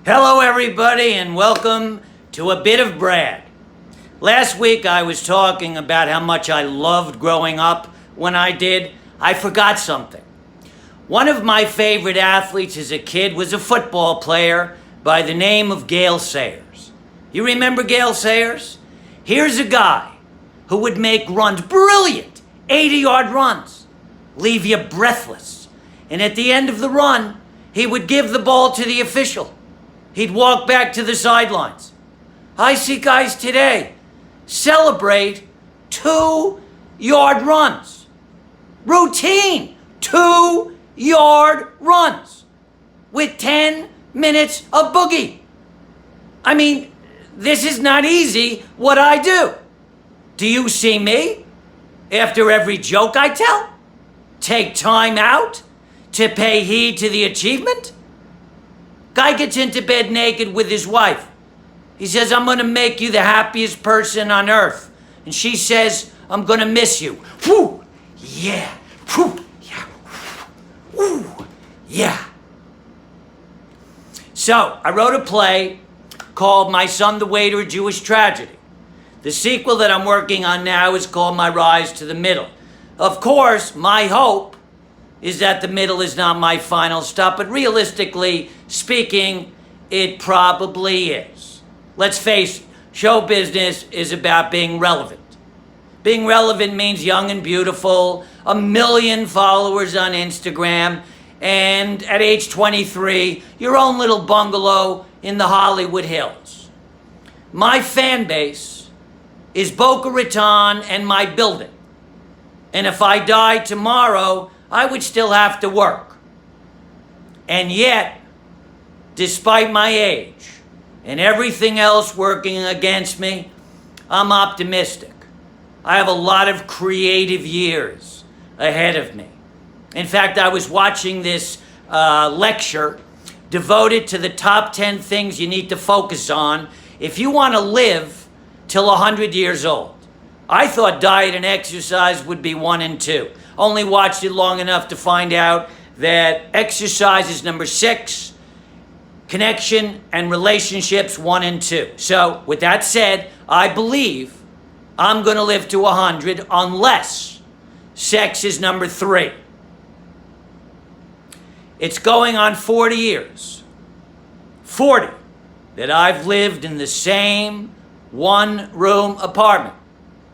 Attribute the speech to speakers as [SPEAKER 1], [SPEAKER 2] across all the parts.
[SPEAKER 1] Hello, everybody, and welcome to A Bit of Brad. Last week, I was talking about how much I loved growing up. When I did, I forgot something. One of my favorite athletes as a kid was a football player by the name of Gale Sayers. You remember Gale Sayers? Here's a guy who would make runs, brilliant 80-yard runs, leave you breathless. And at the end of the run, he would give the ball to the official. He'd walk back to the sidelines. I see guys today celebrate 2-yard runs. Routine 2-yard runs with 10 minutes of boogie. I mean, this is not easy what I do. Do you see me? After every joke I tell, take time out to pay heed to the achievement? Guy gets into bed naked with his wife. He says, I'm gonna make you the happiest person on earth. And she says, I'm gonna miss you. Whew, yeah, whew, yeah, whew, yeah. So, I wrote a play called My Son the Waiter, A Jewish Tragedy. The sequel that I'm working on now is called My Rise to the Middle. Of course, my hope is that the middle is not my final stop, but realistically speaking, it probably is. Let's face it, show business is about being relevant. Being relevant means young and beautiful, 1 million followers on Instagram, and at age 23, your own little bungalow in the Hollywood Hills. My fan base is Boca Raton and my building. And if I died tomorrow, I would still have to work. And yet, despite my age and everything else working against me, I'm optimistic. I have a lot of creative years ahead of me. In fact, I was watching this lecture devoted to the top 10 things you need to focus on if you want to live till 100 years old. I thought diet and exercise would be 1 and 2. Only watched it long enough to find out that exercise is number 6, connection and relationships 1 and 2. So, with that said, I believe I'm going to live to 100 unless sex is number 3. It's going on 40 years. 40 that I've lived in the same one-room apartment.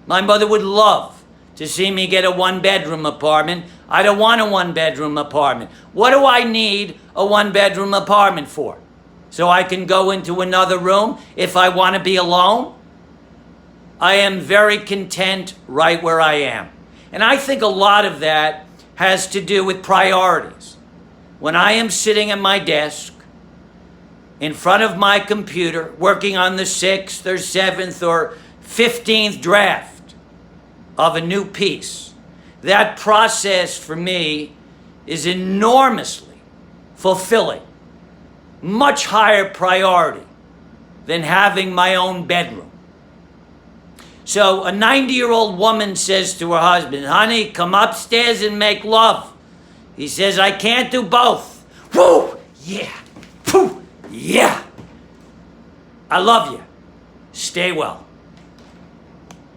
[SPEAKER 1] My mother would love to see me get a 1-bedroom apartment. I don't want a 1-bedroom apartment. What do I need a 1-bedroom apartment for? So I can go into another room if I want to be alone? I am very content right where I am. And I think a lot of that has to do with priorities. When I am sitting at my desk, in front of my computer, working on the 6th or 7th or 15th draft of a new piece, that process for me is enormously fulfilling. Much higher priority than having my own bedroom. So a 90-year-old woman says to her husband, honey, come upstairs and make love. He says, I can't do both. Woo, yeah, woo, yeah. I love you. Stay well.